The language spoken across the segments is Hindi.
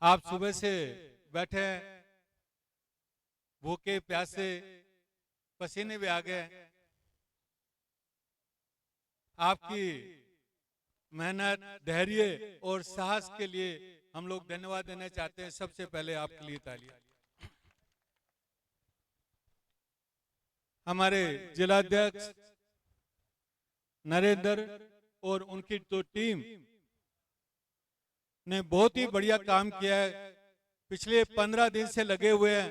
आप सुबह से बैठे हैं, भूखे प्यासे, पसीने भी आ गए। आपकी मेहनत, धैर्य और साहस के लिए हम लोग धन्यवाद देना चाहते हैं। सबसे पहले आपके लिए तालियां। हमारे जिलाध्यक्ष नरेंद्र और उनकी तो टीम ने बहुत ही बढ़िया काम किया है। पिछले 15 दिन से लगे हुए हैं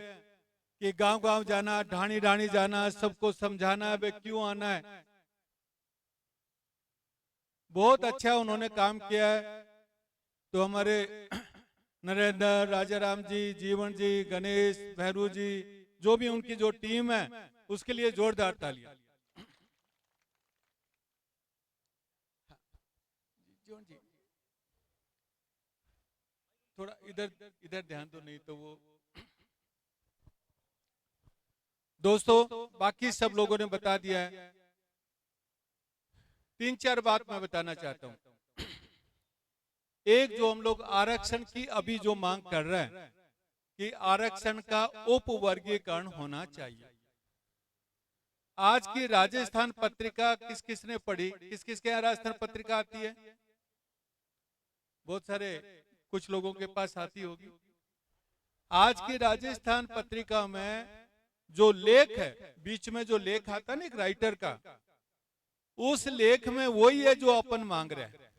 कि गांव-गांव जाना, ढाणी-ढाणी जाना, सबको समझाना है क्यों आना है। बहुत अच्छा उन्होंने काम किया है। तो हमारे नरेंद्र, राजाराम जी, जीवन जी, गणेश, भैरू जी, जो भी उनकी जो टीम है, उसके लिए जोरदार तालियां। जीवन जी थोड़ा इधर इधर ध्यान तो नहीं तो वो दोस्तों बाकी सब लोगों ने बता दिया है। 3-4 बात मैं बताना चाहता हूं। एक, जो हम लोग आरक्षण की अभी जो मांग कर रहे हैं कि आरक्षण का उपवर्गीकरण होना चाहिए। आज की राजस्थान पत्रिका किस किसने पढ़ी? किस किस के यहाँ राजस्थान पत्रिका आती है? बहुत सारे, कुछ लोगों के पास आती होगी। आज की राजस्थान पत्रिका में जो लेख है, बीच में जो लेख आता है ना एक राइटर का, उस लेख में वही है जो अपन मांग रहे हैं।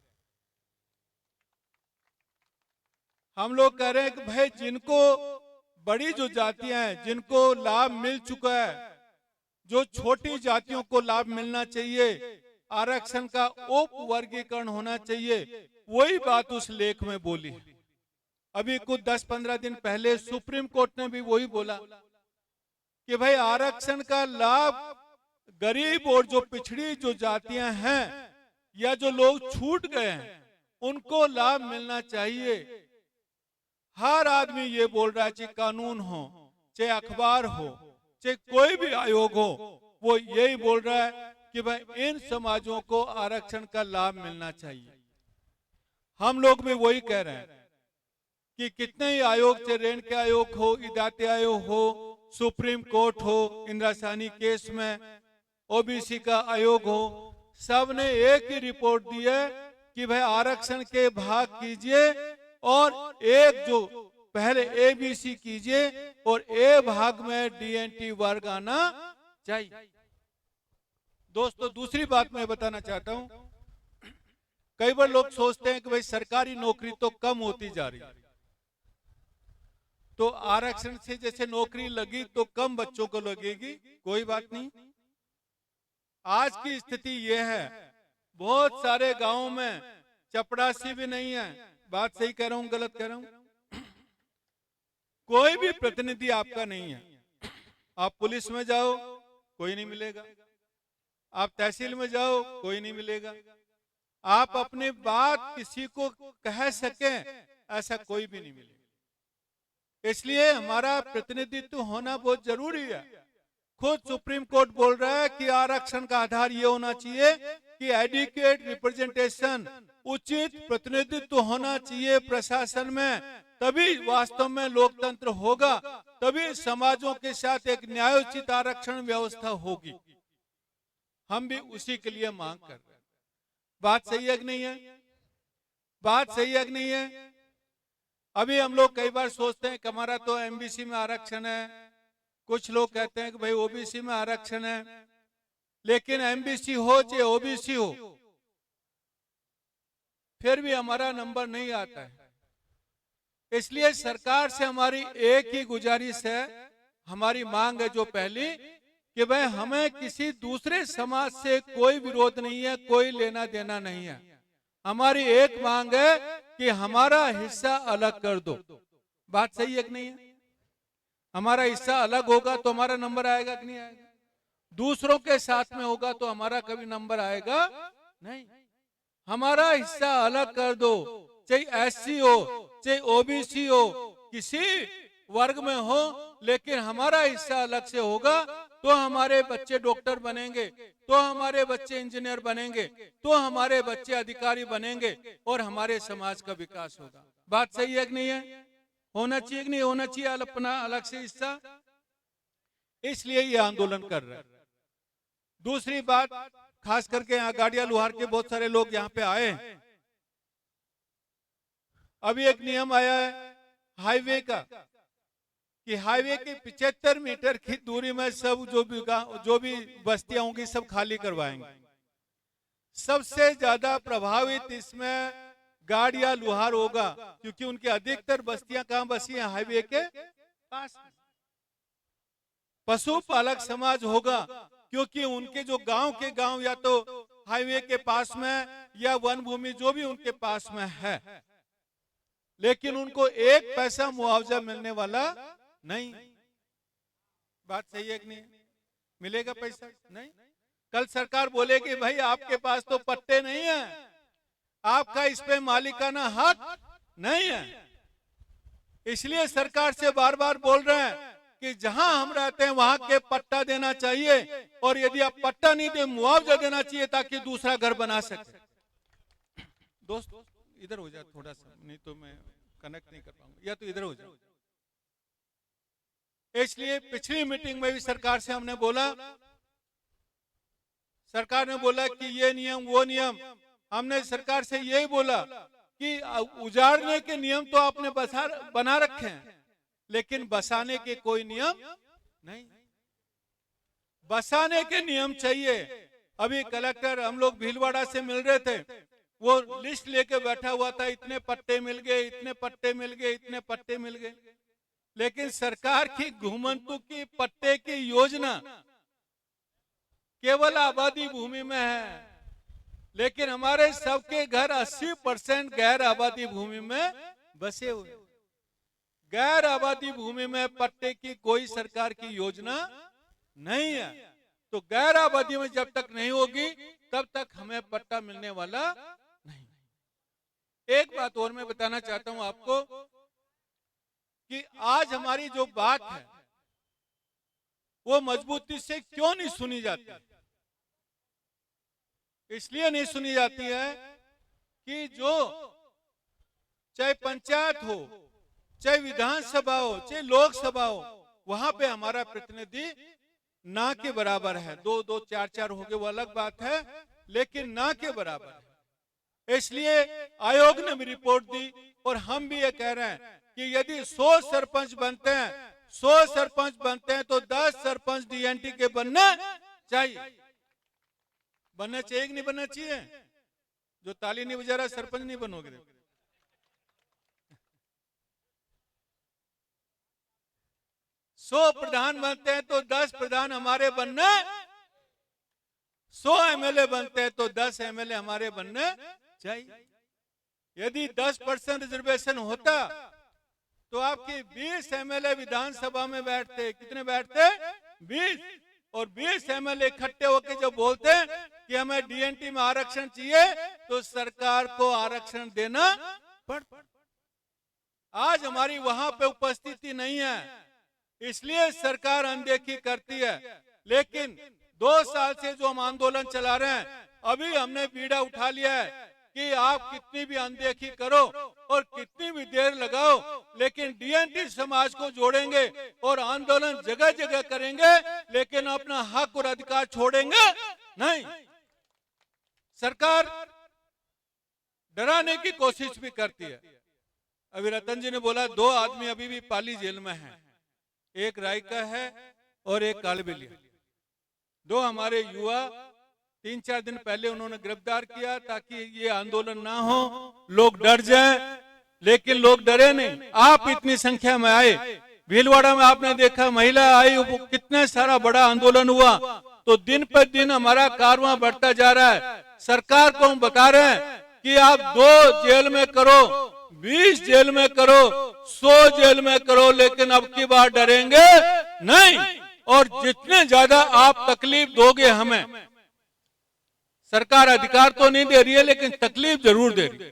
हम लोग कह रहे हैं कि भाई जिनको बड़ी जो जातियां हैं, जिनको लाभ मिल चुका है, जो छोटी जातियों को लाभ मिलना चाहिए, आरक्षण का उपवर्गीकरण होना चाहिए, वही बात उस लेख में बोली। अभी कुछ 10-15 दिन पहले सुप्रीम कोर्ट ने भी वही बोला कि भाई आरक्षण का लाभ गरीब और जो पिछड़ी जो जातियां हैं या जो लोग छूट गए हैं उनको लाभ मिलना चाहिए। हर आदमी ये बोल रहा है, चाहे कानून हो, चाहे अखबार हो, चाहे कोई भी आयोग हो, वो यही बोल रहा है कि भाई इन समाजों को आरक्षण का लाभ मिलना चाहिए। हम लोग भी वही कह रहे हैं कि कितने ही आयोग, चाहे रेंड के आयोग हो, इदाते आयोग हो, सुप्रीम कोर्ट हो, इंदिरासानी केस में ओबीसी का आयोग हो, सब ने एक ही रिपोर्ट दी है कि भाई आरक्षण के भाग कीजिए और एक जो पहले एबीसी कीजिए और ए भाग में डीएनटी वर्ग आना चाहिए। दोस्तों दूसरी बात मैं बताना चाहता हूं, कई बार लोग सोचते हैं कि भाई सरकारी नौकरी तो कम होती जा रही है, तो आरक्षण से जैसे नौकरी लगी तो कम बच्चों को लगेगी। कोई बात नहीं। आज की स्थिति यह है, बहुत सारे गांवों में चपरासी भी नहीं है। बात सही कह रहा हूं, गलत कह रहा हूं? कोई भी प्रतिनिधि आपका नहीं है। आप पुलिस में जाओ कोई नहीं मिलेगा, आप तहसील में जाओ कोई नहीं मिलेगा, आप अपनी बात किसी को कह सकें ऐसा कोई भी नहीं मिलेगा। इसलिए हमारा प्रतिनिधित्व होना बहुत जरूरी है। खुद सुप्रीम कोर्ट बोल रहा है कि आरक्षण का आधार ये होना चाहिए कि एडिक्वेट रिप्रेजेंटेशन, उचित प्रतिनिधित्व होना चाहिए प्रशासन में, तभी वास्तव में लोकतंत्र होगा, तभी समाजों के साथ एक न्यायोचित आरक्षण व्यवस्था होगी। हम भी उसी के लिए मांग कर रहे हैं। बात सही है कि नहीं है? बात सही है कि नहीं है? अभी हम लोग कई बार सोचते हैं कि हमारा तो एमबीसी में आरक्षण है, कुछ लोग कहते हैं कि भाई ओबीसी में आरक्षण है, लेकिन एमबीसी हो चाहे ओबीसी हो फिर भी हमारा नंबर नहीं आता है। इसलिए सरकार से हमारी एक ही गुजारिश है, हमारी मांग है जो पहली, कि भाई हमें किसी दूसरे समाज से कोई विरोध नहीं है, कोई लेना देना नहीं है। हमारी एक मांग है कि हमारा हिस्सा अलग कर दो। बात सही है कि नहीं है? हमारा हिस्सा अलग होगा तो हमारा नंबर आएगा कि नहीं आएगा? दूसरों के साथ में होगा तो हमारा कभी नंबर आएगा नहीं। हमारा हिस्सा अलग कर दो, चाहे एससी हो चाहे ओबीसी हो, किसी वर्ग में हो, लेकिन हमारा हिस्सा अलग से होगा तो हमारे बच्चे डॉक्टर बनेंगे, तो हमारे बच्चे इंजीनियर बनेंगे, तो हमारे बच्चे अधिकारी बनेंगे और हमारे समाज का विकास होगा। बात सही है कि नहीं है? होना चाहिए कि नहीं होना चाहिए अपना अलग से हिस्सा, इसलिए ये आंदोलन कर रहे हैं। दूसरी बात, खास करके यहाँ गाड़िया लोहार के बहुत सारे लोग यहाँ पे आए हैं। अभी एक नियम आया है हाईवे का कि हाईवे के 75 मीटर की दूरी में सब जो भी बस्तियां होंगी सब खाली करवाएंगे। सबसे ज्यादा प्रभावित इसमें गाड़िया लोहार होगा, क्योंकि उनकी अधिकतर बस्तियां कहां बसी हैं? हाईवे के पास। पशुपालक समाज होगा, क्योंकि उनके जो गांव के गांव या तो हाईवे के पास में या वन भूमि जो भी उनके पास में है, लेकिन उनको एक पैसा मुआवजा मिलने वाला नहीं। बात सही है कि नहीं? मिलेगा पैसा? नहीं। कल सरकार बोलेगी भाई आपके पास तो पट्टे नहीं है, आपका इस पे मालिकाना हक नहीं है। इसलिए सरकार से बार बार बोल रहे हैं कि जहां हम रहते हैं वहां के पट्टा देना चाहिए, और यदि आप पट्टा नहीं दे मुआवजा देना चाहिए ताकि दूसरा घर बना सके। दोस्त इधर हो जाए थोड़ा सा, नहीं तो मैं कनेक्ट नहीं कर पाऊंगा, या तो इधर हो जाए। इसलिए पिछली मीटिंग में भी सरकार से हमने बोला, सरकार ने बोला कि ये नियम वो नियम। हमने सरकार से यही बोला कि उजाड़ने के नियम तो आपने बना रखे हैं, लेकिन बसाने के कोई नियम नहीं। बसाने के नियम चाहिए। अभी कलेक्टर, हम लोग भीलवाड़ा से मिल रहे थे, वो लिस्ट लेके बैठा हुआ था, इतने पट्टे मिल गए, इतने पट्टे मिल गए, इतने पट्टे मिल गए। लेकिन सरकार की घुमंतु की पट्टे की योजना केवल आबादी भूमि में है, लेकिन हमारे सबके घर 80% गैर आबादी भूमि में बसे हुए। गैर आबादी भूमि में पट्टे की कोई सरकार की योजना नहीं है। तो गैर आबादी में जब तक नहीं होगी तब तक हमें पट्टा मिलने वाला नहीं। एक बात और मैं बताना चाहता हूं आपको कि आज हमारी जो बात है वो मजबूती से क्यों नहीं सुनी जाती? इसलिए नहीं सुनी जाती है कि जो चाहे पंचायत हो, चाहे विधानसभा हो, चाहे लोकसभा हो, वहां पे हमारा प्रतिनिधि ना के बराबर है। 2-2, 4-4 हो गए वो अलग बात है, लेकिन ना के बराबर है। इसलिए आयोग ने भी रिपोर्ट दी और हम भी ये कह रहे हैं कि यदि 100 सरपंच बनते हैं, 100 सरपंच बनते हैं तो 10 सरपंच डीएनटी के बनना चाहिए। बनना चाहिए कि नहीं बनना चाहिए? जो ताली नहीं बजा रहा सरपंच नहीं बनोगे। 100 प्रधान बनते हैं तो 10 प्रधान हमारे बनने, 100 एमएलए बनते हैं तो 10 एमएलए हमारे बनने चाहिए। यदि 10% रिजर्वेशन होता तो आपके 20 एमएलए विधानसभा में बैठते। कितने बैठते? 20। और 20 एमएलए इकट्ठे होकर जब बोलते हैं कि हमें डीएनटी में आरक्षण चाहिए तो सरकार को आरक्षण देना पड़ता। आज हमारी वहां पे उपस्थिति नहीं है, इसलिए सरकार अनदेखी करती है। लेकिन 2 साल से जो हम आंदोलन चला रहे हैं, अभी हमने बीड़ा उठा लिया है कि आप कितनी भी अनदेखी करो और कितनी भी देर लगाओ, लेकिन डीएनटी समाज को जोड़ेंगे और आंदोलन जगह जगह करेंगे, लेकिन अपना हक और अधिकार छोड़ेंगे नहीं। सरकार डराने की कोशिश भी करती है। अभी रतन जी ने बोला 2 आदमी अभी भी पाली जेल में हैं, एक रायका है और एक कालबेलिया। 2 हमारे युवा 3-4 दिन पहले उन्होंने गिरफ्तार किया ताकि ये आंदोलन ना हो, लोग डर जाएं, लेकिन लोग डरे नहीं। आप इतनी संख्या में आए, भीलवाड़ा में आपने देखा महिला आई, कितने सारा बड़ा आंदोलन हुआ। तो दिन पर दिन हमारा कारवां बढ़ता जा रहा है। सरकार को हम बता रहे हैं कि आप 2 जेल में करो, 20 जेल में करो, 100 जेल में करो, लेकिन अब की बार डरेंगे नहीं। और जितने ज्यादा आप तकलीफ दोगे हमें, सरकार अधिकार तो नहीं दे रही है लेकिन तकलीफ जरूर दे रही है।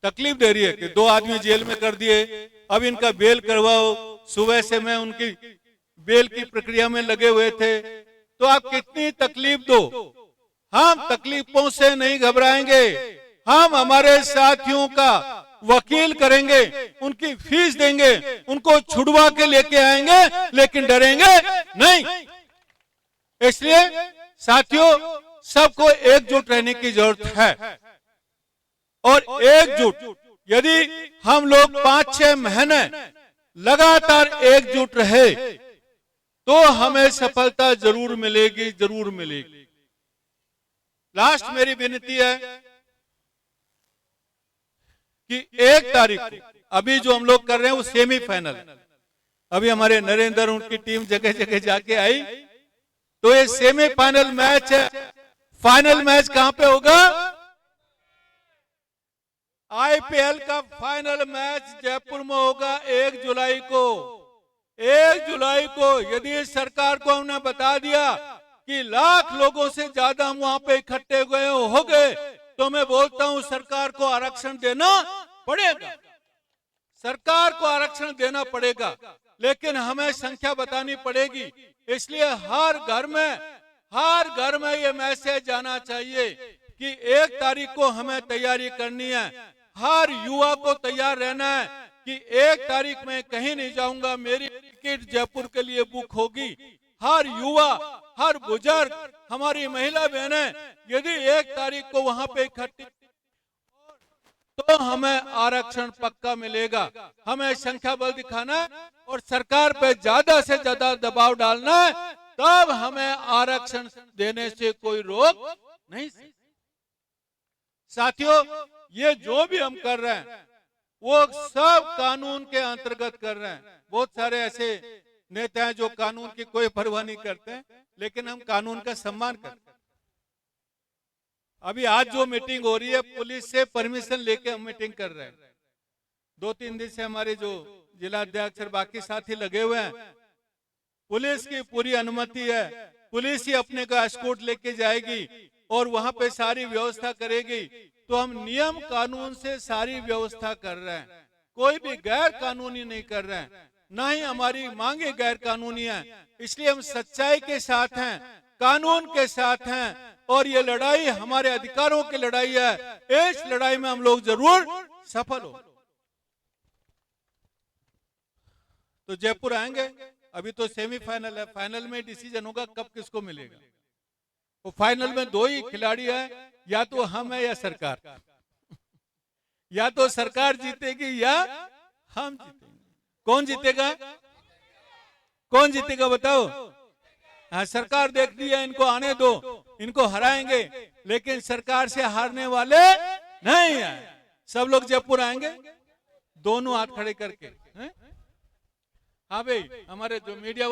तकलीफ दे रही है कि 2 आदमी जेल में कर दिए, अब इनका बेल करवाओ। सुबह से मैं उनकी बेल की प्रक्रिया में लगे हुए थे। तो आप कितनी तकलीफ दो, हम तकलीफों से नहीं घबराएंगे। हम हमारे साथियों का वकील करेंगे, उनकी फीस देंगे, उनको छुड़वा के लेके आएंगे, लेकिन डरेंगे नहीं। इसलिए साथियों, सबको एकजुट रहने की जरूरत है। और एकजुट यदि हम लोग 5-6 महीने लगातार एकजुट रहे तो हमें सफलता जरूर मिलेगी, जरूर मिलेगी। लास्ट मेरी विनती है कि 1 तारीख को अभी जो हम लोग कर रहे हैं वो सेमीफाइनल, अभी हमारे नरेंद्र उनकी टीम जगह जगह जाके आई, तो ये सेमीफाइनल मैच है। फाइनल मैच कहां पे होगा? आईपीएल का फाइनल मैच जयपुर में होगा 1 जुलाई को। 1 जुलाई को यदि सरकार को हमने बता दिया कि लाख लोगों से ज्यादा हम वहां पे इकट्ठे हो गए, तो मैं बोलता हूं सरकार को आरक्षण देना पड़ेगा। सरकार को आरक्षण देना पड़ेगा, लेकिन हमें संख्या बतानी पड़ेगी। इसलिए हर घर में ये मैसेज जाना चाहिए कि 1 तारीख को हमें तैयारी करनी है। हर युवा को तैयार रहना है कि 1 तारीख में कहीं नहीं जाऊंगा, मेरी टिकट जयपुर के लिए बुक होगी। हर युवा, हर बुजुर्ग, हमारी महिला बहनें यदि 1 तारीख को वहां पे इकट्ठी तो हमें आरक्षण पक्का मिलेगा। हमें संख्या बल दिखाना है और सरकार पे ज्यादा से ज्यादा दबाव डालना है, तब हमें आरक्षण देने से कोई रोक नहीं सकता। साथियों, ये जो भी हम कर रहे हैं वो सब कानून के अंतर्गत कर रहे हैं। बहुत सारे ऐसे नेता हैं जो कानून की कोई परवाह नहीं करते हैं, लेकिन हम कानून का सम्मान करते हैं। अभी आज जो मीटिंग हो रही है, पुलिस से परमिशन लेके हम मीटिंग कर रहे हैं। 2-3 दिन से हमारे जो जिला अध्यक्ष और बाकी साथी लगे हुए हैं, पुलिस की पूरी अनुमति है। पुलिस ही अपने को एस्कॉर्ट लेके जाएगी और वहां पे सारी व्यवस्था करेगी। तो हम नियम कानून से सारी व्यवस्था कर रहे हैं, कोई भी गैर कानूनी नहीं कर रहे हैं, ना ही हमारी मांगे गैर कानूनी है। इसलिए हम सच्चाई के साथ हैं, कानून के साथ हैं, और ये लड़ाई हमारे अधिकारों की लड़ाई है। इस लड़ाई में हम लोग जरूर सफल हो। तो जयपुर आएंगे, अभी तो सेमीफाइनल है, फाइनल में डिसीजन होगा कब किसको मिलेगा। वो फाइनल में 2 ही खिलाड़ी है, या तो हम है या सरकार। या तो सरकार जीतेगी या हम जीतेंगे। कौन जीतेगा? कौन जीतेगा बताओ? हाँ, सरकार देखती है, इनको आने दो, इनको हराएंगे, लेकिन सरकार से हारने वाले नहीं है। सब लोग जयपुर आएंगे, दोनों हाथ खड़े करके। हाँ भाई, हमारे जो मीडिया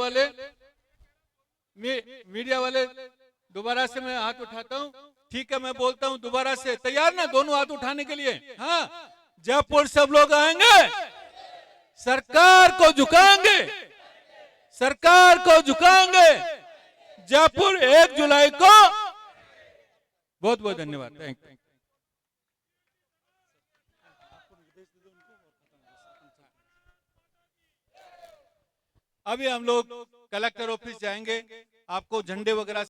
वाले दोबारा से मैं हाथ उठाता हूँ, ठीक है? मैं बोलता हूँ दोबारा से, तैयार ना दोनों हाथ उठाने के लिए? हाँ, जयपुर सब लोग आएंगे, सरकार को झुकाएंगे, सरकार को झुकाएंगे। जयपुर 1 जुलाई को। बहुत बहुत धन्यवाद, थैंक यू। अभी हम लोग कलेक्टर ऑफिस जाएंगे, आपको झंडे वगैरह